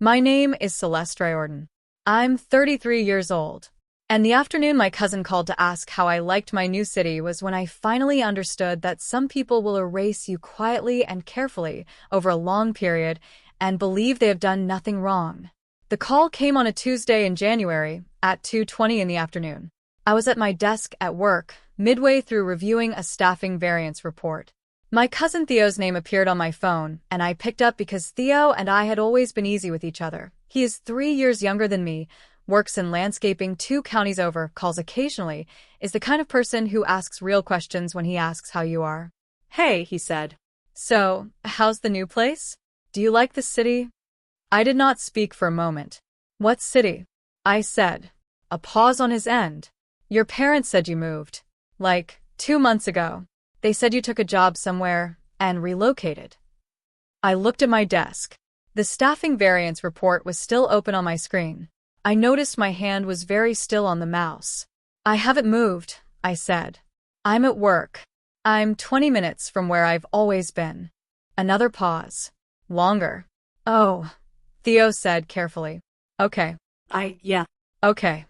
My name is Celeste Riordan. I'm 33 years old. And the afternoon my cousin called to ask how I liked my new city was when I finally understood that some people will erase you quietly and carefully over a long period and believe they have done nothing wrong. The call came on a Tuesday in January at 2:20 in the afternoon. I was at my desk at work, midway through reviewing a staffing variance report. My cousin Theo's name appeared on my phone, and I picked up because Theo and I had always been easy with each other. He is 3 years younger than me, works in landscaping 2 counties over, calls occasionally, is the kind of person who asks real questions when he asks how you are. "Hey," he said. "So, how's the new place? Do you like the city?" I did not speak for a moment. "What city?" I said. A pause on his end. "Your parents said you moved. Like, 2 months ago. They said you took a job somewhere and relocated." I looked at my desk. The staffing variance report was still open on my screen. I noticed my hand was very still on the mouse. "I haven't moved," I said. "I'm at work. I'm 20 minutes from where I've always been." Another pause. Longer. "Oh," Theo said carefully. "Okay." Yeah. "Okay."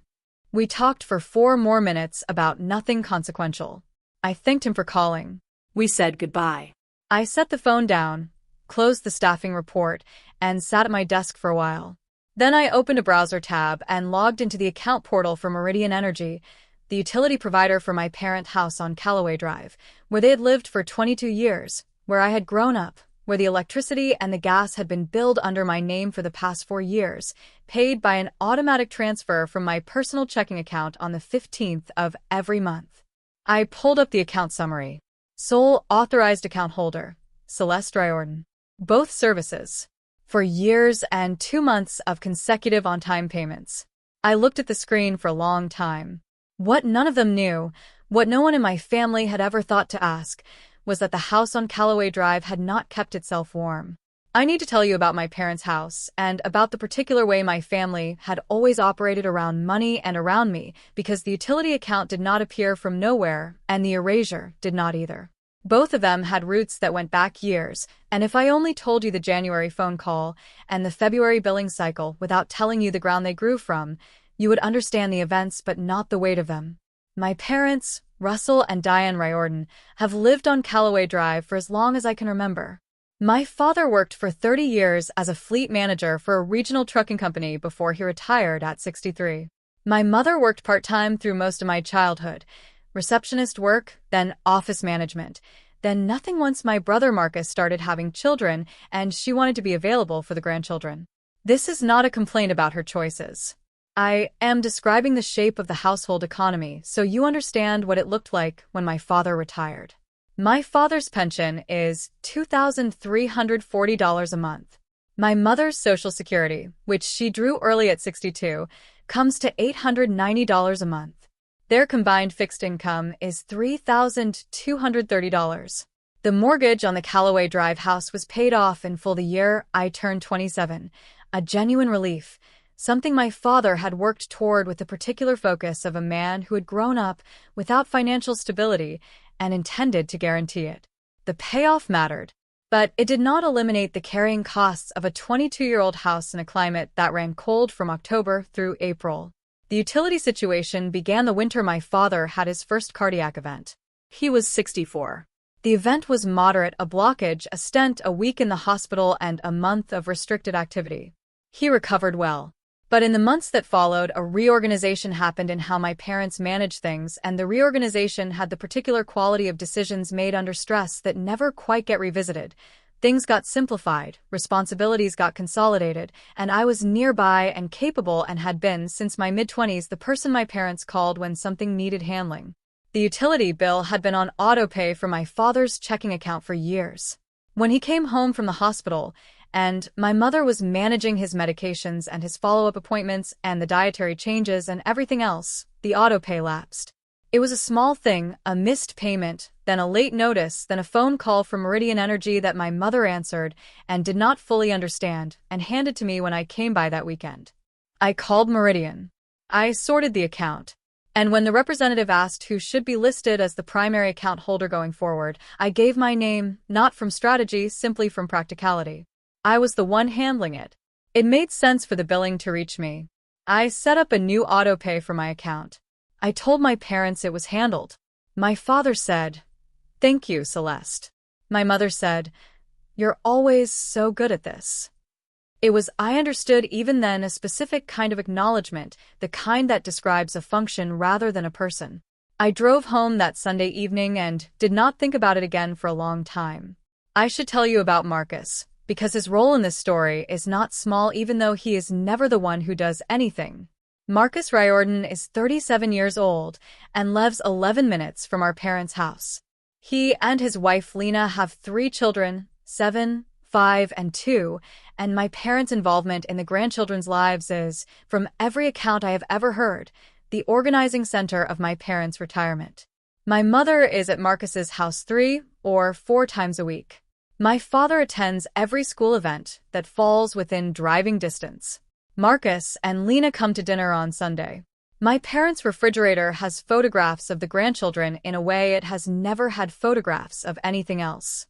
We talked for 4 more minutes about nothing consequential. I thanked him for calling. We said goodbye. I set the phone down, closed the staffing report, and sat at my desk for a while. Then I opened a browser tab and logged into the account portal for Meridian Energy, the utility provider for my parent house on Callaway Drive, where they had lived for 22 years, where I had grown up, where the electricity and the gas had been billed under my name for the past 4 years, paid by an automatic transfer from my personal checking account on the 15th of every month. I pulled up the account summary. Sole authorized account holder, Celeste Riordan. Both services. For years and 2 months of consecutive on-time payments. I looked at the screen for a long time. What none of them knew, what no one in my family had ever thought to ask, was that the house on Callaway Drive had not kept itself warm. I need to tell you about my parents' house and about the particular way my family had always operated around money and around me, because the utility account did not appear from nowhere and the erasure did not either. Both of them had roots that went back years, and if I only told you the January phone call and the February billing cycle without telling you the ground they grew from, you would understand the events but not the weight of them. My parents, Russell and Diane Riordan, have lived on Callaway Drive for as long as I can remember. My father worked for 30 years as a fleet manager for a regional trucking company before he retired at 63. My mother worked part-time through most of my childhood. Receptionist work, then office management, then nothing once my brother Marcus started having children and she wanted to be available for the grandchildren. This is not a complaint about her choices. I am describing the shape of the household economy so you understand what it looked like when my father retired. My father's pension is $2,340 a month. My mother's Social Security, which she drew early at 62, comes to $890 a month. Their combined fixed income is $3,230. The mortgage on the Callaway Drive house was paid off in full the year I turned 27, a genuine relief, something my father had worked toward with the particular focus of a man who had grown up without financial stability and intended to guarantee it. The payoff mattered, but it did not eliminate the carrying costs of a 22-year-old house in a climate that ran cold from October through April. The utility situation began the winter my father had his first cardiac event. He was 64. The event was moderate, a blockage, a stent, a week in the hospital, and a month of restricted activity. He recovered well. But in the months that followed, a reorganization happened in how my parents managed things, and the reorganization had the particular quality of decisions made under stress that never quite get revisited. Things got simplified, responsibilities got consolidated, and I was nearby and capable and had been, since my mid-20s, the person my parents called when something needed handling. The utility bill had been on autopay for my father's checking account for years. When he came home from the hospital, and my mother was managing his medications and his follow-up appointments and the dietary changes and everything else, the autopay lapsed. It was a small thing, a missed payment, then a late notice, then a phone call from Meridian Energy that my mother answered and did not fully understand and handed to me when I came by that weekend. I called Meridian. I sorted the account. And when the representative asked who should be listed as the primary account holder going forward, I gave my name, not from strategy, simply from practicality. I was the one handling it. It made sense for the billing to reach me. I set up a new auto-pay for my account. I told my parents it was handled. My father said, "Thank you, Celeste." My mother said, "You're always so good at this." It was, I understood even then, a specific kind of acknowledgement, the kind that describes a function rather than a person. I drove home that Sunday evening and did not think about it again for a long time. I should tell you about Marcus, because his role in this story is not small even though he is never the one who does anything. Marcus Riordan is 37 years old and lives 11 minutes from our parents' house. He and his wife Lena have 3 children, 7, 5, and 2, and my parents' involvement in the grandchildren's lives is, from every account I have ever heard, the organizing center of my parents' retirement. My mother is at Marcus's house 3 or 4 times a week. My father attends every school event that falls within driving distance. Marcus and Lena come to dinner on Sunday. My parents' refrigerator has photographs of the grandchildren in a way it has never had photographs of anything else.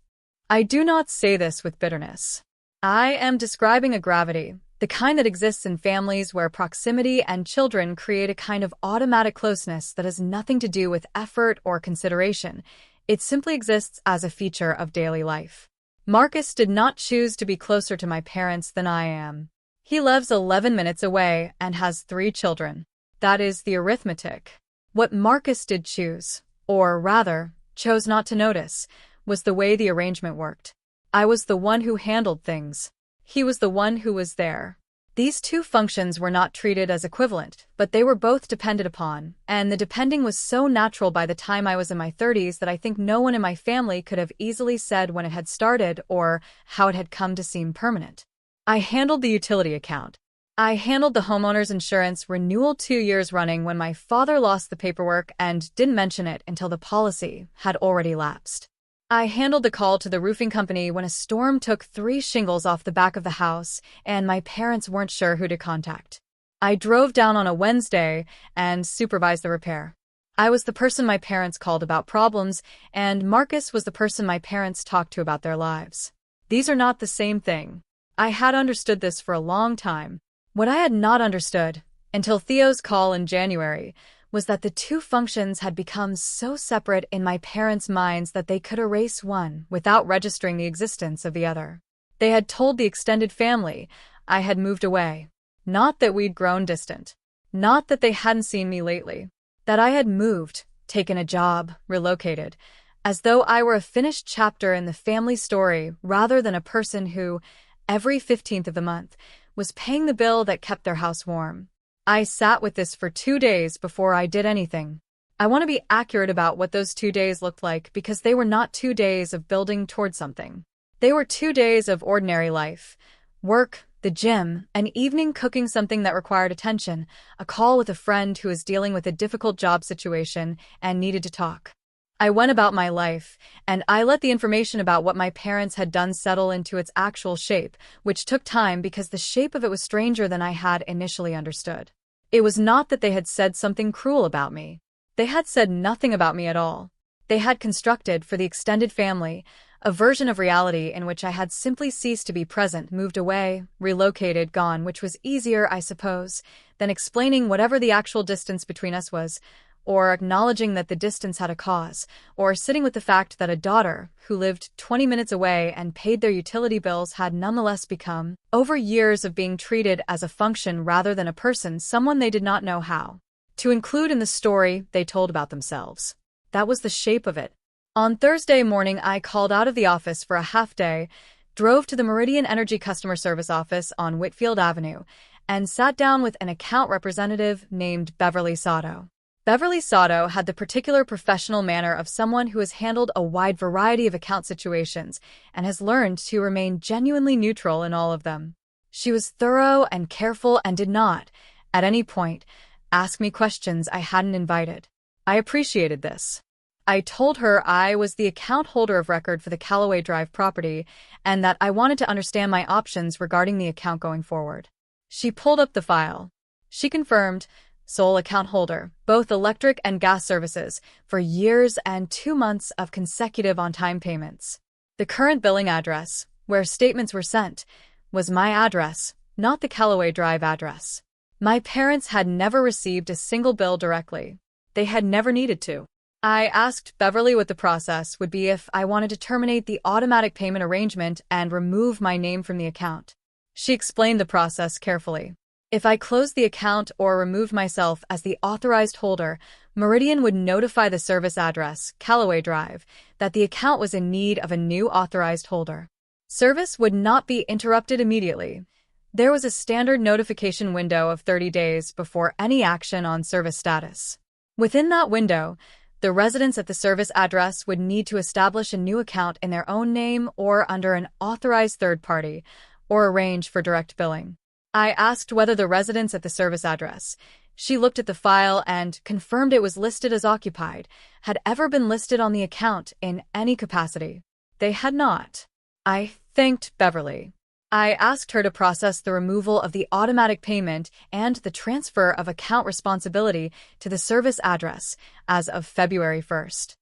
I do not say this with bitterness. I am describing a gravity, the kind that exists in families where proximity and children create a kind of automatic closeness that has nothing to do with effort or consideration. It simply exists as a feature of daily life. Marcus did not choose to be closer to my parents than I am. He lives 11 minutes away and has 3 children. That is the arithmetic. What Marcus did choose, or rather, chose not to notice, was the way the arrangement worked. I was the one who handled things. He was the one who was there. These 2 functions were not treated as equivalent, but they were both depended upon, and the depending was so natural by the time I was in my 30s that I think no one in my family could have easily said when it had started or how it had come to seem permanent. I handled the utility account. I handled the homeowner's insurance renewal 2 years running when my father lost the paperwork and didn't mention it until the policy had already lapsed. I handled the call to the roofing company when a storm took 3 shingles off the back of the house and my parents weren't sure who to contact. I drove down on a Wednesday and supervised the repair. I was the person my parents called about problems, and Marcus was the person my parents talked to about their lives. These are not the same thing. I had understood this for a long time. What I had not understood, until Theo's call in January, was that the 2 functions had become so separate in my parents' minds that they could erase one without registering the existence of the other. They had told the extended family I had moved away. Not that we'd grown distant. Not that they hadn't seen me lately. That I had moved, taken a job, relocated, as though I were a finished chapter in the family story rather than a person who, every 15th of the month, was paying the bill that kept their house warm. I sat with this for 2 days before I did anything. I want to be accurate about what those 2 days looked like because they were not 2 days of building toward something. They were 2 days of ordinary life. Work, the gym, an evening cooking something that required attention, a call with a friend who was dealing with a difficult job situation and needed to talk. I went about my life, and I let the information about what my parents had done settle into its actual shape, which took time because the shape of it was stranger than I had initially understood. It was not that they had said something cruel about me. They had said nothing about me at all. They had constructed, for the extended family, a version of reality in which I had simply ceased to be present, moved away, relocated, gone, which was easier, I suppose, than explaining whatever the actual distance between us was, or acknowledging that the distance had a cause, or sitting with the fact that a daughter, who lived 20 minutes away and paid their utility bills, had nonetheless become, over years of being treated as a function rather than a person, someone they did not know how to include in the story they told about themselves. That was the shape of it. On Thursday morning, I called out of the office for a half day, drove to the Meridian Energy customer service office on Whitfield Avenue, and sat down with an account representative named Beverly Sato. Beverly Sato had the particular professional manner of someone who has handled a wide variety of account situations and has learned to remain genuinely neutral in all of them. She was thorough and careful and did not, at any point, ask me questions I hadn't invited. I appreciated this. I told her I was the account holder of record for the Callaway Drive property and that I wanted to understand my options regarding the account going forward. She pulled up the file. She confirmed, sole account holder, both electric and gas services, for years and 2 months of consecutive on-time payments. The current billing address, where statements were sent, was my address, not the Callaway Drive address. My parents had never received a single bill directly. They had never needed to. I asked Beverly what the process would be if I wanted to terminate the automatic payment arrangement and remove my name from the account. She explained the process carefully. If I closed the account or removed myself as the authorized holder, Meridian would notify the service address, Callaway Drive, that the account was in need of a new authorized holder. Service would not be interrupted immediately. There was a standard notification window of 30 days before any action on service status. Within that window, the residents at the service address would need to establish a new account in their own name or under an authorized third party, or arrange for direct billing. I asked whether the residents at the service address, she looked at the file and confirmed it was listed as occupied, had ever been listed on the account in any capacity. They had not. I thanked Beverly. I asked her to process the removal of the automatic payment and the transfer of account responsibility to the service address as of February 1st.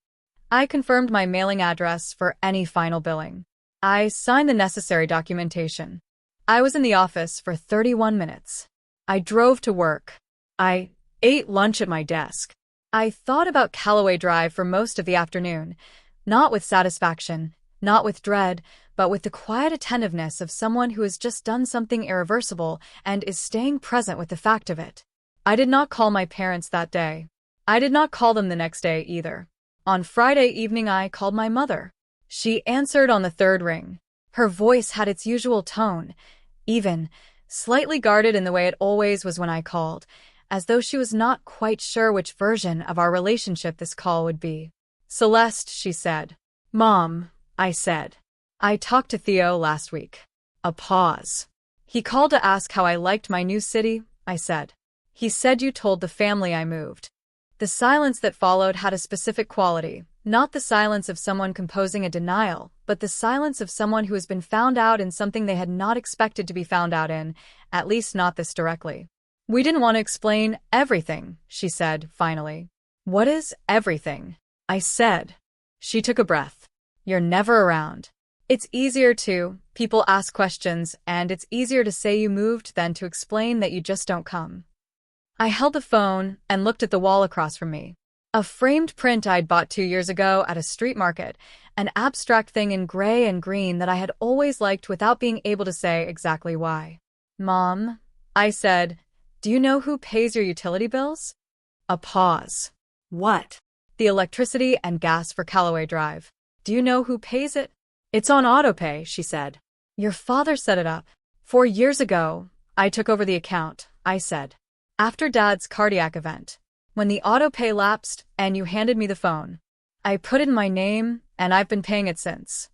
I confirmed my mailing address for any final billing. I signed the necessary documentation. I was in the office for 31 minutes. I drove to work. I ate lunch at my desk. I thought about Callaway Drive for most of the afternoon, not with satisfaction, not with dread, but with the quiet attentiveness of someone who has just done something irreversible and is staying present with the fact of it. I did not call my parents that day. I did not call them the next day either. On Friday evening, I called my mother. She answered on the third ring. Her voice had its usual tone, even, slightly guarded in the way it always was when I called, as though she was not quite sure which version of our relationship this call would be. "Celeste," she said. "Mom," I said. "I talked to Theo last week." A pause. "He called to ask how I liked my new city," I said. "He said you told the family I moved." The silence that followed had a specific quality, not the silence of someone composing a denial, but the silence of someone who has been found out in something they had not expected to be found out in, at least not this directly. "We didn't want to explain everything," she said, finally. "What is everything?" I said. She took a breath. "You're never around. It's easier to, people ask questions, and it's easier to say you moved than to explain that you just don't come." I held the phone and looked at the wall across from me. A framed print I'd bought 2 years ago at a street market, an abstract thing in gray and green that I had always liked without being able to say exactly why. "Mom," I said, "do you know who pays your utility bills?" A pause. What? "The electricity and gas for Callaway Drive. Do you know who pays it?" "It's on autopay," she said. "Your father set it up. 4 years ago, I took over the account," I said. "After Dad's cardiac event. When the autopay lapsed and you handed me the phone. I put in my name, and I've been paying it since."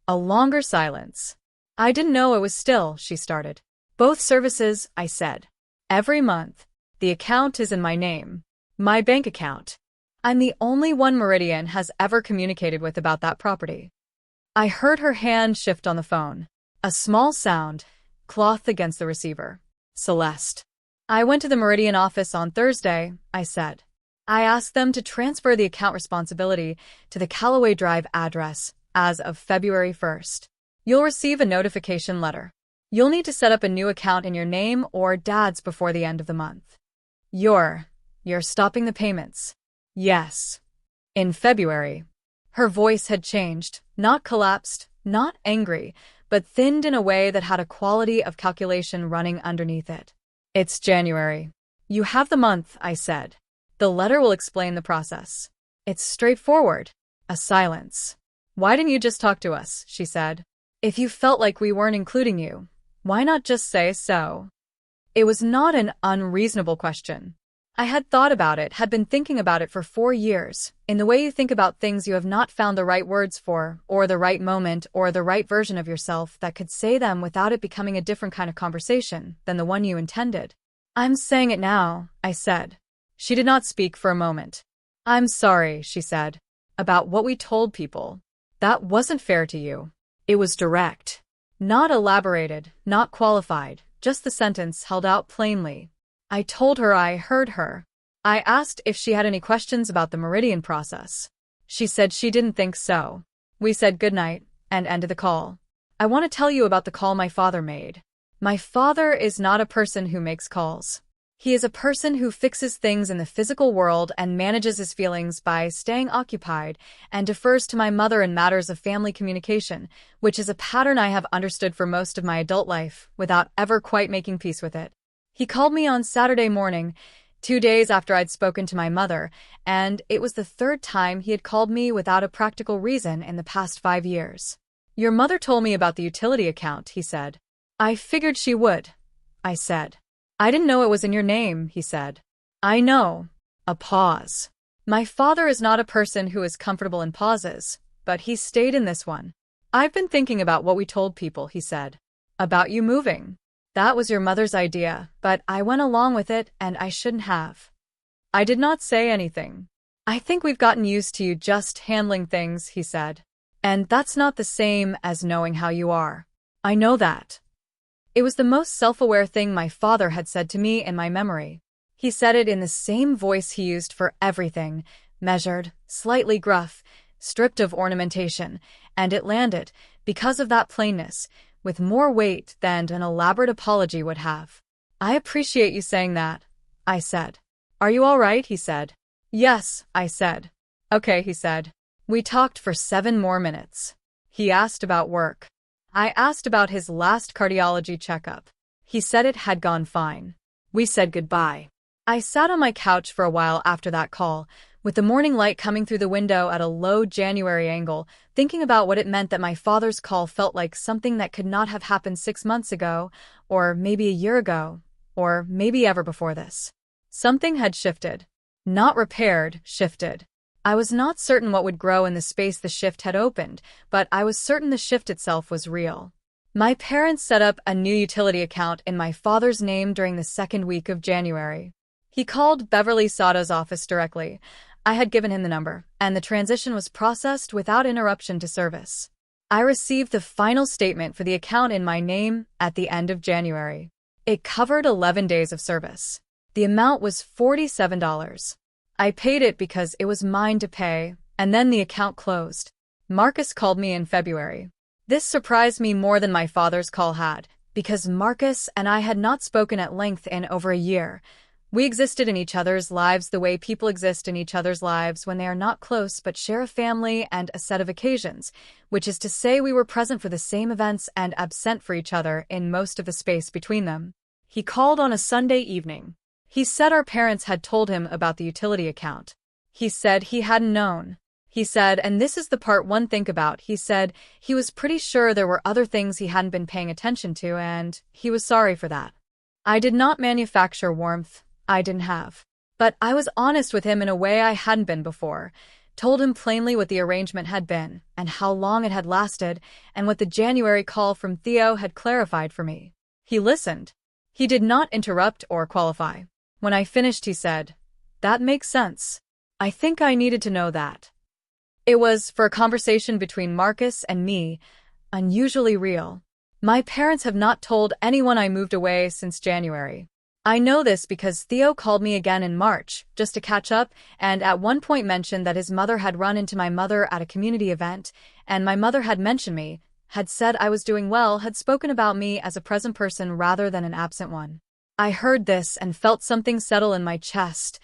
A longer silence. "I didn't know it was still," she started. "Both services," I said. "Every month. The account is in my name. My bank account. I'm the only one Meridian has ever communicated with about that property." I heard her hand shift on the phone. A small sound, cloth against the receiver. "Celeste." "I went to the Meridian office on Thursday," I said. "I asked them to transfer the account responsibility to the Callaway Drive address as of February 1st. You'll receive a notification letter. You'll need to set up a new account in your name or Dad's before the end of the month. You're stopping the payments." "Yes." "In February." Her voice had changed, not collapsed, not angry, but thinned in a way that had a quality of calculation running underneath it. "It's January." "You have the month," I said. "The letter will explain the process. It's straightforward." A silence. "Why didn't you just talk to us?" she said. "If you felt like we weren't including you, why not just say so?" It was not an unreasonable question. I had thought about it, had been thinking about it for 4 years, in the way you think about things you have not found the right words for, or the right moment, or the right version of yourself that could say them without it becoming a different kind of conversation than the one you intended. "I'm saying it now," I said. She did not speak for a moment. "I'm sorry," she said, "about what we told people. That wasn't fair to you." It was direct. Not elaborated, not qualified, just the sentence held out plainly. I told her I heard her. I asked if she had any questions about the Meridian process. She said she didn't think so. We said goodnight and ended the call. "I want to tell you about the call my father made." My father is not a person who makes calls. He is a person who fixes things in the physical world and manages his feelings by staying occupied and defers to my mother in matters of family communication, which is a pattern I have understood for most of my adult life without ever quite making peace with it. He called me on Saturday morning, 2 days after I'd spoken to my mother, and it was the third time he had called me without a practical reason in the past 5 years. Your mother told me about the utility account, he said. I figured she would, I said. I didn't know it was in your name, he said. I know. A pause. My father is not a person who is comfortable in pauses, but he stayed in this one. I've been thinking about what we told people, he said. About you moving. That was your mother's idea, but I went along with it and I shouldn't have. I did not say anything. I think we've gotten used to you just handling things, he said. And that's not the same as knowing how you are. I know that. It was the most self-aware thing my father had said to me in my memory. He said it in the same voice he used for everything, measured, slightly gruff, stripped of ornamentation, and it landed, because of that plainness, with more weight than an elaborate apology would have. I appreciate you saying that, I said. Are you all right? He said. Yes, I said. Okay, he said. We talked for 7 more minutes. He asked about work. I asked about his last cardiology checkup. He said it had gone fine. We said goodbye. I sat on my couch for a while after that call, with the morning light coming through the window at a low January angle, thinking about what it meant that my father's call felt like something that could not have happened 6 months ago, or maybe a year ago, or maybe ever before this. Something had shifted. Not repaired, shifted. I was not certain what would grow in the space the shift had opened, but I was certain the shift itself was real. My parents set up a new utility account in my father's name during the 2nd week of January. He called Beverly Sato's office directly. I had given him the number, and the transition was processed without interruption to service. I received the final statement for the account in my name at the end of January. It covered 11 days of service. The amount was $47. I paid it because it was mine to pay, and then the account closed. Marcus called me in February. This surprised me more than my father's call had, because Marcus and I had not spoken at length in over a year. We existed in each other's lives the way people exist in each other's lives when they are not close but share a family and a set of occasions, which is to say we were present for the same events and absent for each other in most of the space between them. He called on a Sunday evening. He said our parents had told him about the utility account. He said he hadn't known. He said, and this is the part one think about, he said he was pretty sure there were other things he hadn't been paying attention to and he was sorry for that. I did not manufacture warmth. I didn't have. But I was honest with him in a way I hadn't been before, told him plainly what the arrangement had been and how long it had lasted and what the January call from Theo had clarified for me. He listened. He did not interrupt or qualify. When I finished, he said, "That makes sense. I think I needed to know that." It was, for a conversation between Marcus and me, unusually real. My parents have not told anyone I moved away since January. I know this because Theo called me again in March, just to catch up, and at one point mentioned that his mother had run into my mother at a community event, and my mother had mentioned me, had said I was doing well, had spoken about me as a present person rather than an absent one. I heard this and felt something settle in my chest.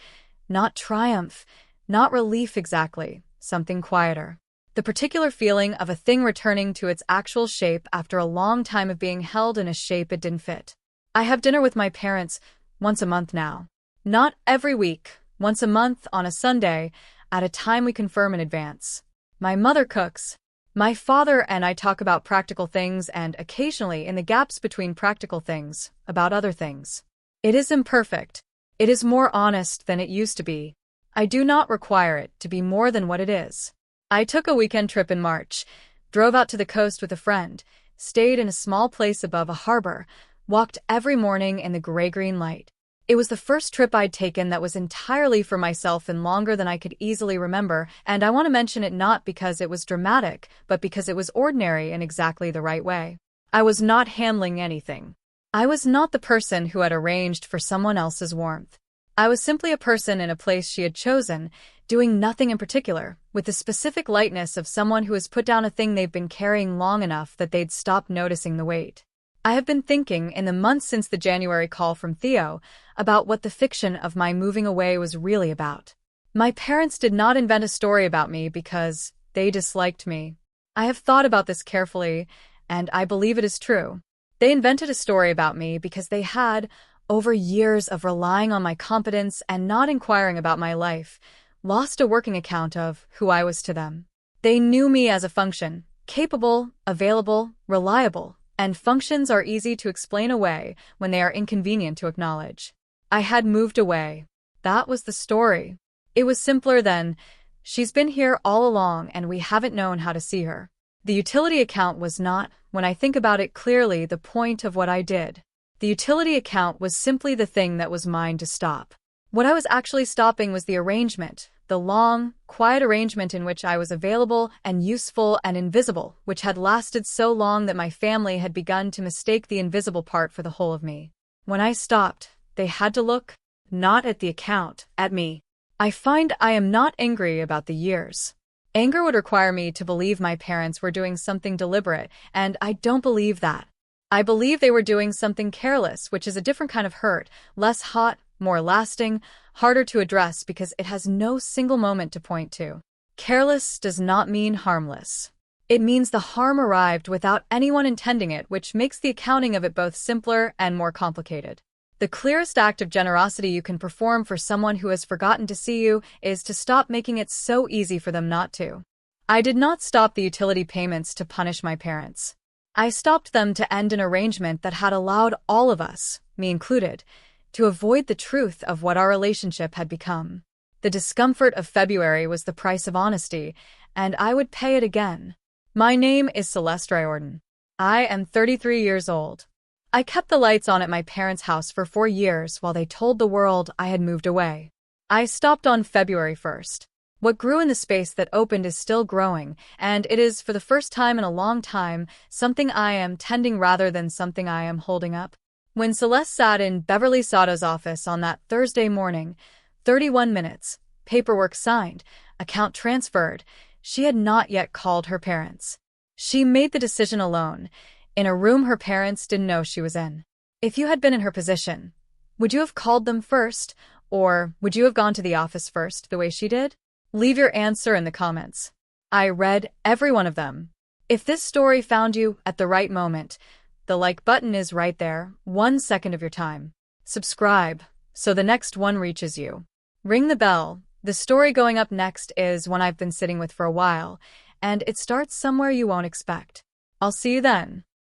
Not triumph, not relief exactly, something quieter. The particular feeling of a thing returning to its actual shape after a long time of being held in a shape it didn't fit. I have dinner with my parents once a month now. Not every week, once a month on a Sunday, at a time we confirm in advance. My mother cooks. My father and I talk about practical things and occasionally, in the gaps between practical things, about other things. It is imperfect. It is more honest than it used to be. I do not require it to be more than what it is. I took a weekend trip in March, drove out to the coast with a friend, stayed in a small place above a harbor, walked every morning in the gray-green light. It was the first trip I'd taken that was entirely for myself and longer than I could easily remember, and I want to mention it not because it was dramatic, but because it was ordinary in exactly the right way. I was not handling anything. I was not the person who had arranged for someone else's warmth. I was simply a person in a place she had chosen, doing nothing in particular, with the specific lightness of someone who has put down a thing they've been carrying long enough that they'd stop noticing the weight. I have been thinking, in the months since the January call from Theo, about what the fiction of my moving away was really about. My parents did not invent a story about me because they disliked me. I have thought about this carefully, and I believe it is true. They invented a story about me because they had, over years of relying on my competence and not inquiring about my life, lost a working account of who I was to them. They knew me as a function, capable, available, reliable, and functions are easy to explain away when they are inconvenient to acknowledge. I had moved away. That was the story. It was simpler than, she's been here all along and we haven't known how to see her. The utility account was not, when I think about it clearly, the point of what I did. The utility account was simply the thing that was mine to stop. What I was actually stopping was the arrangement, the long, quiet arrangement in which I was available and useful and invisible, which had lasted so long that my family had begun to mistake the invisible part for the whole of me. When I stopped, they had to look, not at the account, at me. I find I am not angry about the years. Anger would require me to believe my parents were doing something deliberate, and I don't believe that. I believe they were doing something careless, which is a different kind of hurt, less hot, more lasting, harder to address because it has no single moment to point to. Careless does not mean harmless. It means the harm arrived without anyone intending it, which makes the accounting of it both simpler and more complicated. The clearest act of generosity you can perform for someone who has forgotten to see you is to stop making it so easy for them not to. I did not stop the utility payments to punish my parents. I stopped them to end an arrangement that had allowed all of us, me included, to avoid the truth of what our relationship had become. The discomfort of February was the price of honesty, and I would pay it again. My name is Celeste Riordan. I am 33 years old. I kept the lights on at my parents' house for 4 years while they told the world I had moved away. I stopped on February 1st. What grew in the space that opened is still growing, and it is, for the first time in a long time, something I am tending rather than something I am holding up. When Celeste sat in Beverly Sato's office on that Thursday morning, 31 minutes, paperwork signed, account transferred, she had not yet called her parents. She made the decision alone, in a room her parents didn't know she was in. If you had been in her position, would you have called them first, or would you have gone to the office first the way she did? Leave your answer in the comments. I read every one of them. If this story found you at the right moment, the like button is right there, 1 second of your time. Subscribe, so the next one reaches you. Ring the bell. The story going up next is one I've been sitting with for a while, and it starts somewhere you won't expect. I'll see you then.